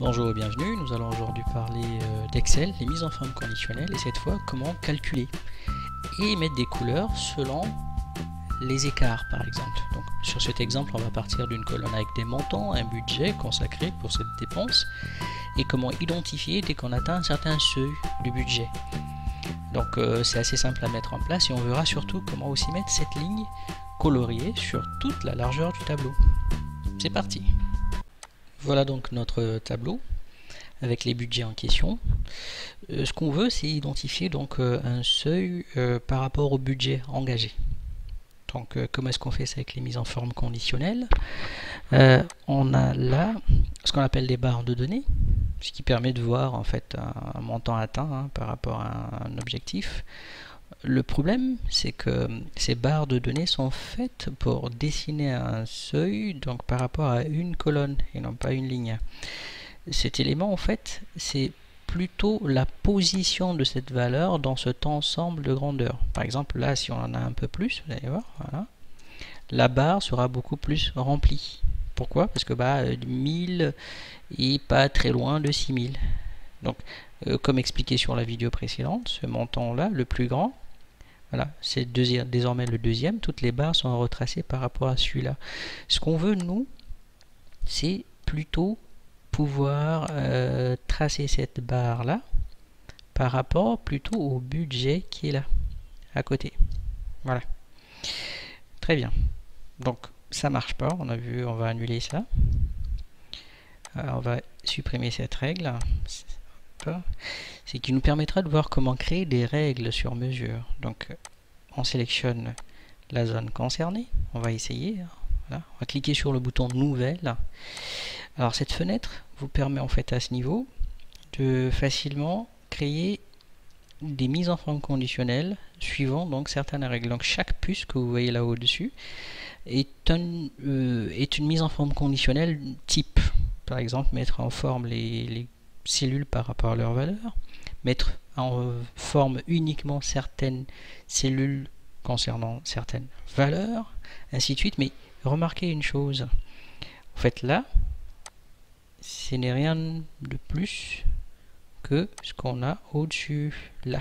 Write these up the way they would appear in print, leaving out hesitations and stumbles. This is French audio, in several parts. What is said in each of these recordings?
Bonjour et bienvenue, nous allons aujourd'hui parler d'Excel, les mises en forme conditionnelles et cette fois comment calculer et mettre des couleurs selon les écarts par exemple. Donc sur cet exemple on va partir d'une colonne avec des montants, un budget consacré pour cette dépense et comment identifier dès qu'on atteint un certain seuil du budget. Donc c'est assez simple à mettre en place et on verra surtout comment aussi mettre cette ligne coloriée sur toute la largeur du tableau. C'est parti! Voilà donc notre tableau avec les budgets en question. Ce qu'on veut, c'est identifier donc un seuil par rapport au budget engagé. Donc comment est-ce qu'on fait ça avec les mises en forme conditionnelles? On a là ce qu'on appelle des barres de données, ce qui permet de voir en fait un montant atteint par rapport à un objectif. Le problème, c'est que ces barres de données sont faites pour dessiner un seuil donc par rapport à une colonne et non pas une ligne. Cet élément, en fait, c'est plutôt la position de cette valeur dans cet ensemble de grandeur. Par exemple, là, si on en a un peu plus, vous allez voir, voilà, la barre sera beaucoup plus remplie. Pourquoi? Parce que 1000 est pas très loin de 6000. Donc, comme expliqué sur la vidéo précédente, ce montant-là, le plus grand, voilà, c'est désormais le deuxième. Toutes les barres sont retracées par rapport à celui-là. Ce qu'on veut, nous, c'est plutôt pouvoir tracer cette barre-là par rapport plutôt au budget qui est là, à côté. Voilà. Très bien. Donc, ça marche pas. On a vu, on va annuler ça. On va supprimer cette règle. C'est qui nous permettra de voir comment créer des règles sur mesure. Donc on sélectionne la zone concernée, on va essayer, voilà. On va cliquer sur le bouton nouvelle. Alors cette fenêtre vous permet en fait à ce niveau de facilement créer des mises en forme conditionnelles suivant donc certaines règles. Donc chaque puce que vous voyez là au-dessus est une mise en forme conditionnelle type. Par exemple, mettre en forme les cellules par rapport à leur valeur, mettre en forme uniquement certaines cellules concernant certaines valeurs, ainsi de suite. Mais remarquez une chose, en fait là, ce n'est rien de plus que ce qu'on a au-dessus là.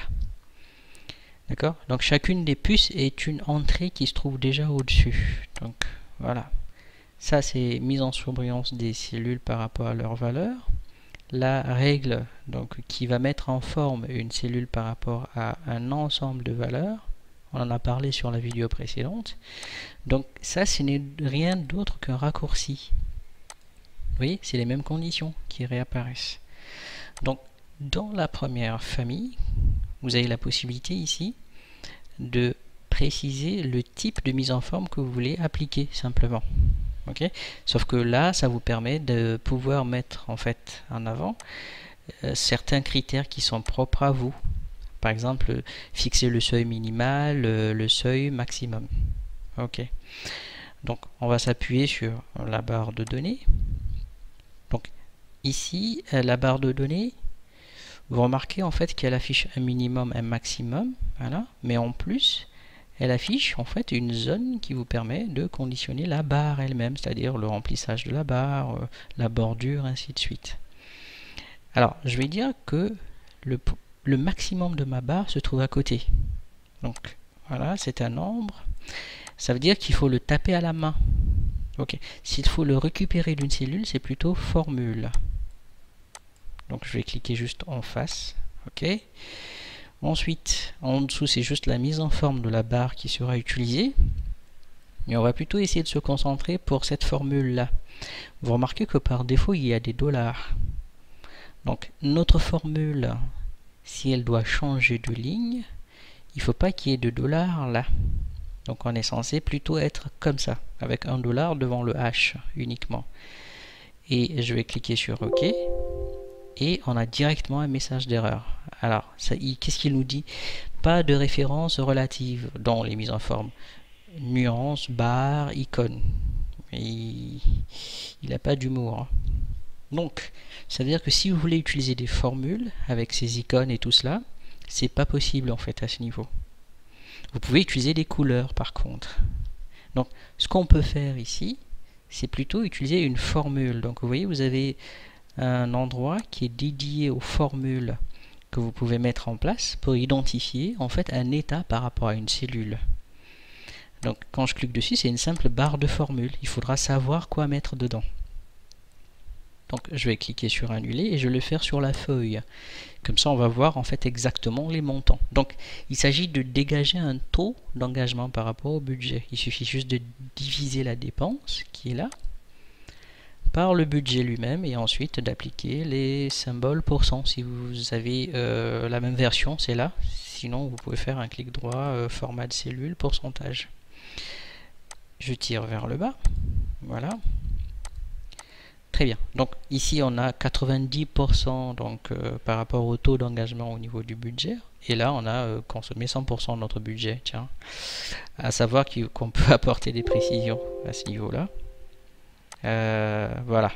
D'accord? Donc chacune des puces est une entrée qui se trouve déjà au-dessus. Donc voilà. Ça c'est mise en surbrillance des cellules par rapport à leur valeur. La règle donc, qui va mettre en forme une cellule par rapport à un ensemble de valeurs, on en a parlé sur la vidéo précédente. Donc ça, ce n'est rien d'autre qu'un raccourci. Vous voyez, c'est les mêmes conditions qui réapparaissent. Donc dans la première famille, vous avez la possibilité ici de préciser le type de mise en forme que vous voulez appliquer simplement. Okay. Sauf que là, ça vous permet de pouvoir mettre en fait en avant certains critères qui sont propres à vous. Par exemple, fixer le seuil minimal, le seuil maximum. Ok. Donc, on va s'appuyer sur la barre de données. Donc, ici, la barre de données, vous remarquez en fait qu'elle affiche un minimum, un maximum, voilà. Mais en plus, elle affiche en fait une zone qui vous permet de conditionner la barre elle-même, c'est-à-dire le remplissage de la barre, la bordure, ainsi de suite. Alors, je vais dire que le maximum de ma barre se trouve à côté. Donc, voilà, c'est un nombre. Ça veut dire qu'il faut le taper à la main. Ok. S'il faut le récupérer d'une cellule, c'est plutôt formule. Donc, je vais cliquer juste en face. Ok. Ensuite, en dessous, c'est juste la mise en forme de la barre qui sera utilisée. Mais on va plutôt essayer de se concentrer pour cette formule-là. Vous remarquez que par défaut, il y a des dollars. Donc, notre formule, si elle doit changer de ligne, il ne faut pas qu'il y ait de dollars là. Donc, on est censé plutôt être comme ça, avec un dollar devant le H uniquement. Et je vais cliquer sur OK. Et on a directement un message d'erreur. Alors, qu'est-ce qu'il nous dit? Pas de référence relative dans les mises en forme. Nuance, barre, icône. Il n'a pas d'humour. Hein. Donc, ça veut dire que si vous voulez utiliser des formules avec ces icônes et tout cela, c'est pas possible en fait à ce niveau. Vous pouvez utiliser des couleurs par contre. Donc, ce qu'on peut faire ici, c'est plutôt utiliser une formule. Donc, vous voyez, vous avez un endroit qui est dédié aux formules que vous pouvez mettre en place pour identifier en fait un état par rapport à une cellule. Donc quand je clique dessus, c'est une simple barre de formule. Il faudra savoir quoi mettre dedans. Donc je vais cliquer sur annuler et je vais le faire sur la feuille. Comme ça on va voir en fait exactement les montants. Donc il s'agit de dégager un taux d'engagement par rapport au budget. Il suffit juste de diviser la dépense qui est là par le budget lui-même et ensuite d'appliquer les symboles %. Si vous avez la même version, c'est là. Sinon vous pouvez faire un clic droit, format de cellule, pourcentage. Je tire vers le bas. Voilà. Très bien. Donc ici on a 90% donc, par rapport au taux d'engagement au niveau du budget. Et là on a consommé 100% de notre budget. Tiens. À savoir qu'on peut apporter des précisions à ce niveau-là. Voilà.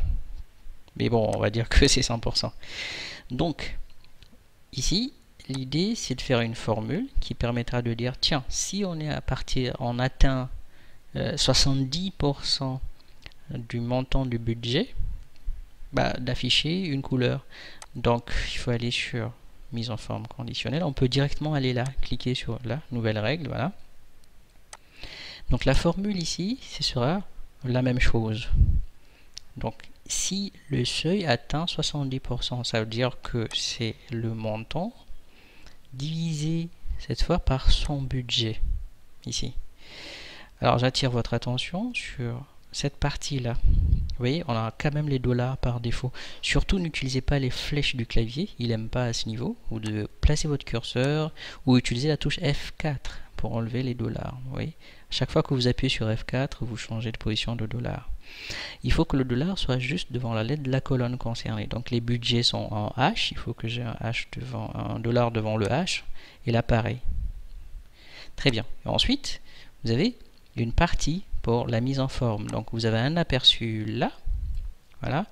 Mais bon, on va dire que c'est 100%. Donc ici, l'idée c'est de faire une formule qui permettra de dire tiens, si on atteint 70% du montant du budget, d'afficher une couleur. Donc il faut aller sur mise en forme conditionnelle. On peut directement aller là, cliquer sur la nouvelle règle, voilà. Donc la formule ici, ce sera la même chose. Donc si le seuil atteint 70%, ça veut dire que c'est le montant divisé cette fois par son budget ici. Alors j'attire votre attention sur cette partie-là. Vous voyez, on a quand même les dollars par défaut. Surtout, n'utilisez pas les flèches du clavier, il n'aime pas à ce niveau. Vous devez placer votre curseur ou utiliser la touche F4 pour enlever les dollars. Vous voyez, chaque fois que vous appuyez sur F4, vous changez de position de dollar. Il faut que le dollar soit juste devant la lettre de la colonne concernée. Donc les budgets sont en H, il faut que j'ai un dollar devant le H, et là pareil. Très bien. Et ensuite, vous avez une partie pour la mise en forme. Donc vous avez un aperçu là, voilà,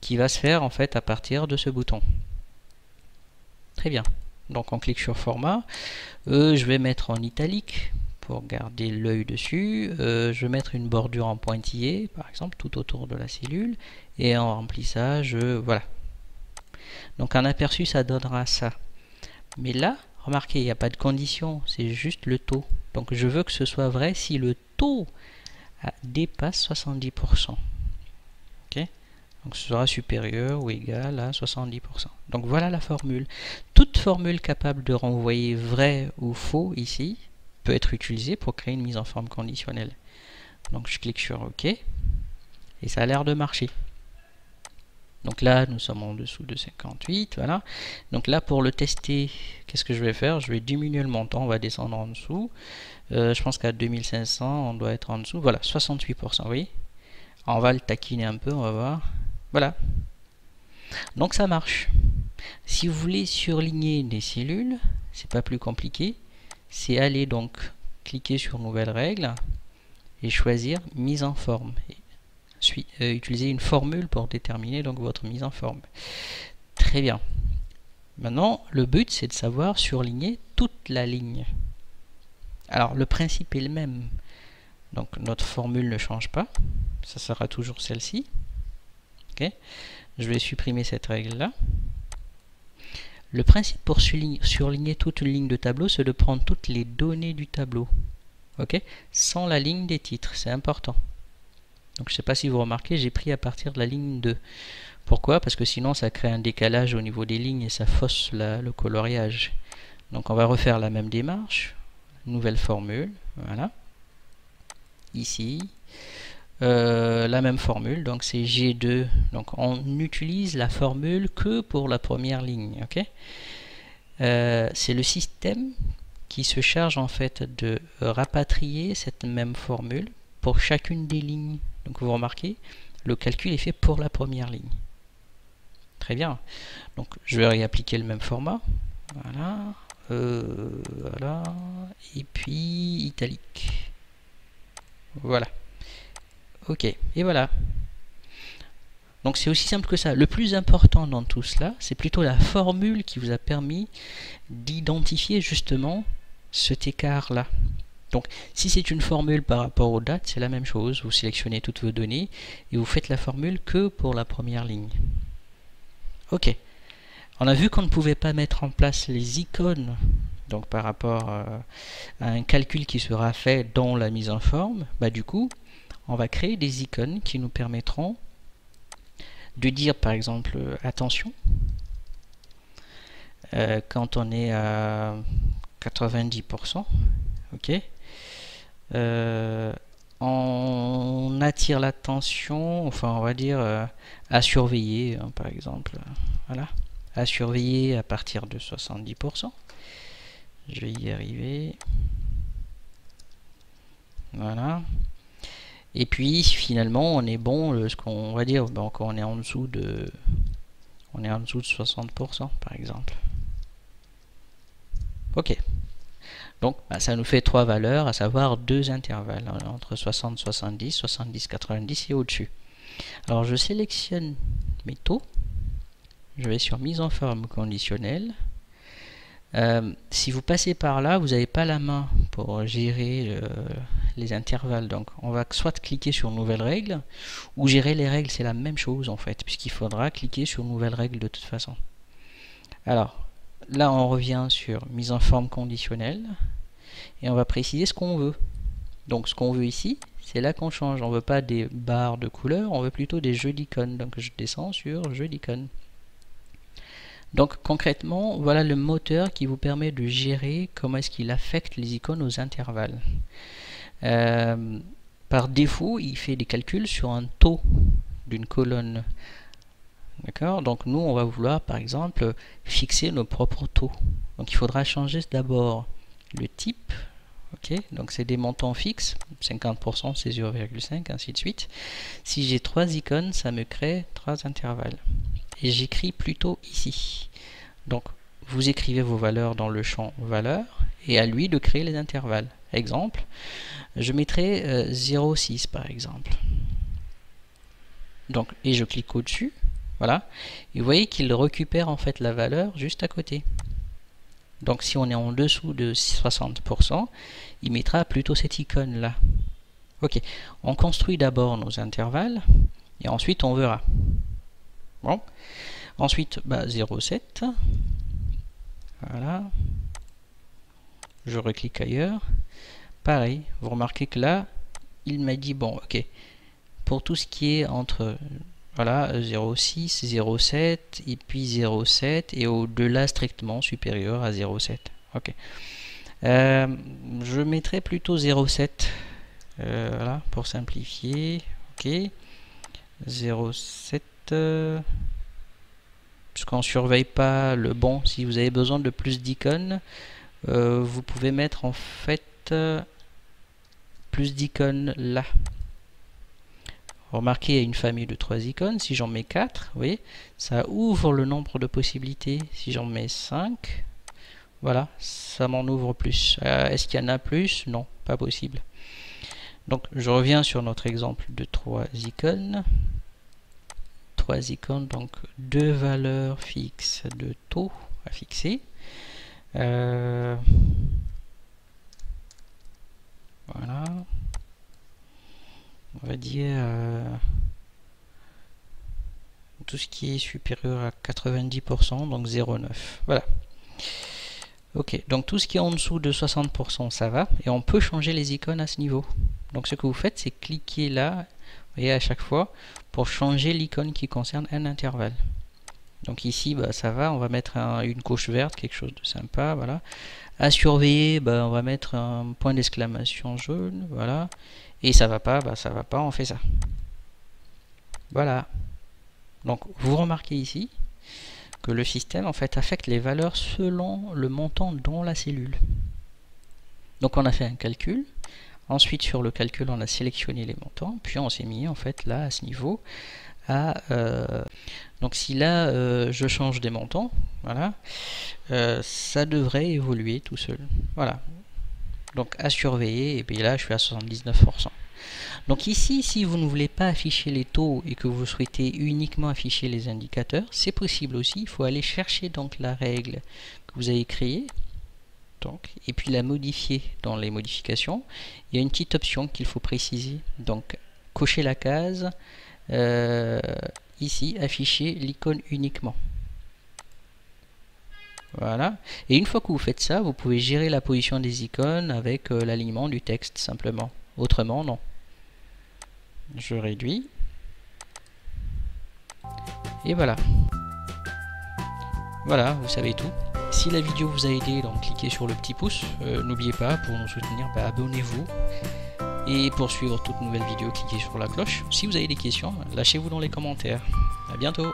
qui va se faire en fait à partir de ce bouton. Très bien. Donc on clique sur format. Je vais mettre en italique pour garder l'œil dessus. Je vais mettre une bordure en pointillé, par exemple, tout autour de la cellule. Et en remplissage, voilà. Donc un aperçu, ça donnera ça. Mais là, remarquez, il n'y a pas de condition, c'est juste le taux. Donc je veux que ce soit vrai si le taux dépasse 70%. Ok, donc ce sera supérieur ou égal à 70%. Donc voilà la formule. Toute formule capable de renvoyer vrai ou faux ici peut être utilisée pour créer une mise en forme conditionnelle. Donc je clique sur OK et ça a l'air de marcher. Donc là, nous sommes en dessous de 58, voilà. Donc là, pour le tester, qu'est-ce que je vais faire? Je vais diminuer le montant, on va descendre en dessous. Je pense qu'à 2500, on doit être en dessous. Voilà, 68%, vous voyez. On va le taquiner un peu, on va voir. Voilà. Donc ça marche. Si vous voulez surligner des cellules, c'est pas plus compliqué. C'est aller donc cliquer sur Nouvelle règle et choisir Mise en forme. Utiliser une formule pour déterminer donc votre mise en forme. Très bien. Maintenant, le but c'est de savoir surligner toute la ligne. Alors le principe est le même. Donc notre formule ne change pas. Ça sera toujours celle-ci. Ok. Je vais supprimer cette règle là. Le principe pour surligner toute une ligne de tableau, c'est de prendre toutes les données du tableau. Ok. Sans la ligne des titres, c'est important. Donc je ne sais pas si vous remarquez, j'ai pris à partir de la ligne 2. Pourquoi? Parce que sinon ça crée un décalage au niveau des lignes et ça fausse le coloriage. Donc on va refaire la même démarche. Nouvelle formule, voilà. Ici, la même formule, donc c'est G2. Donc on utilise la formule que pour la première ligne. Ok. C'est le système qui se charge en fait de rapatrier cette même formule pour chacune des lignes. Donc vous remarquez, le calcul est fait pour la première ligne. Très bien. Donc je vais réappliquer le même format. Voilà. Voilà. Et puis italique. Voilà. Ok. Et voilà. Donc c'est aussi simple que ça. Le plus important dans tout cela, c'est plutôt la formule qui vous a permis d'identifier justement cet écart-là. Donc, si c'est une formule par rapport aux dates, c'est la même chose. Vous sélectionnez toutes vos données et vous faites la formule que pour la première ligne. Ok, on a vu qu'on ne pouvait pas mettre en place les icônes, donc par rapport à un calcul qui sera fait dans la mise en forme. Bah du coup, on va créer des icônes qui nous permettront de dire par exemple attention quand on est à 90%, ok, on attire l'attention, enfin on va dire à surveiller, hein, par exemple, voilà, à surveiller à partir de 70%. Je vais y arriver. Voilà. Et puis finalement on est bon, ce qu'on va dire, donc on est en dessous de 60% par exemple. Ok. Donc bah, ça nous fait trois valeurs, à savoir deux intervalles, hein, entre 60, 70, 70, 90 et au-dessus. Alors je sélectionne mes taux, je vais sur mise en forme conditionnelle. Si vous passez par là, vous n'avez pas la main pour gérer les intervalles. Donc on va soit cliquer sur nouvelle règle, ou gérer les règles, c'est la même chose en fait, puisqu'il faudra cliquer sur nouvelle règle de toute façon. Alors là on revient sur mise en forme conditionnelle, et on va préciser ce qu'on veut. Donc ce qu'on veut ici, c'est là qu'on change. On ne veut pas des barres de couleurs, on veut plutôt des jeux d'icônes. Donc je descends sur jeux d'icônes. Donc concrètement, voilà le moteur qui vous permet de gérer comment est-ce qu'il affecte les icônes aux intervalles. Par défaut, il fait des calculs sur un taux d'une colonne. D'accord? Donc nous, on va vouloir par exemple fixer nos propres taux. Donc il faudra changer d'abord le type. Ok, donc c'est des montants fixes, 50% c'est 0,5, ainsi de suite. Si j'ai trois icônes, ça me crée trois intervalles. Et j'écris plutôt ici. Donc vous écrivez vos valeurs dans le champ valeurs et à lui de créer les intervalles. Exemple, je mettrai 0,6 par exemple. Donc, et je clique au-dessus, voilà. Et vous voyez qu'il récupère en fait la valeur juste à côté. Donc si on est en dessous de 60%, il mettra plutôt cette icône là. Ok, on construit d'abord nos intervalles et ensuite on verra. Bon, ensuite 0,7. Voilà. Je reclique ailleurs. Pareil, vous remarquez que là, il m'a dit bon, ok, pour tout ce qui est entre voilà 0,6, 0,7 et puis 0,7 et au-delà strictement supérieur à 0,7. Ok. Je mettrai plutôt 0,7 voilà, pour simplifier. Ok. 0,7 puisqu'on surveille pas le bon. Si vous avez besoin de plus d'icônes, vous pouvez mettre en fait plus d'icônes là. Remarquez, il y a une famille de 3 icônes. Si j'en mets 4, vous voyez, ça ouvre le nombre de possibilités. Si j'en mets 5, voilà, ça m'en ouvre plus. Est-ce qu'il y en a plus? Non, pas possible. Donc, je reviens sur notre exemple de 3 icônes. 3 icônes, donc 2 valeurs fixes de taux à fixer. Voilà. On va dire tout ce qui est supérieur à 90%, donc 0,9. Voilà. Ok, donc tout ce qui est en dessous de 60%, ça va. Et on peut changer les icônes à ce niveau. Donc ce que vous faites, c'est cliquer là, vous voyez, à chaque fois, pour changer l'icône qui concerne un intervalle. Donc ici, ça va, on va mettre une couche verte, quelque chose de sympa, voilà. À surveiller, on va mettre un point d'exclamation jaune, voilà. Et ça va pas, ça va pas, on fait ça. Voilà. Donc vous remarquez ici que le système en fait affecte les valeurs selon le montant dans la cellule. Donc on a fait un calcul. Ensuite sur le calcul on a sélectionné les montants, puis on s'est mis en fait là à ce niveau à donc si là je change des montants, voilà, ça devrait évoluer tout seul. Voilà. Donc à surveiller, et puis là je suis à 79%. Donc ici, si vous ne voulez pas afficher les taux et que vous souhaitez uniquement afficher les indicateurs, c'est possible aussi. Il faut aller chercher donc la règle que vous avez créée, donc, et puis la modifier dans les modifications. Il y a une petite option qu'il faut préciser. Donc cocher la case ici, afficher l'icône uniquement. Voilà. Et une fois que vous faites ça, vous pouvez gérer la position des icônes avec l'alignement du texte simplement. Autrement, non. Je réduis. Et voilà. Voilà, vous savez tout. Si la vidéo vous a aidé, donc cliquez sur le petit pouce. N'oubliez pas, pour nous soutenir, abonnez-vous. Et pour suivre toute nouvelle vidéo, cliquez sur la cloche. Si vous avez des questions, lâchez-vous dans les commentaires. À bientôt.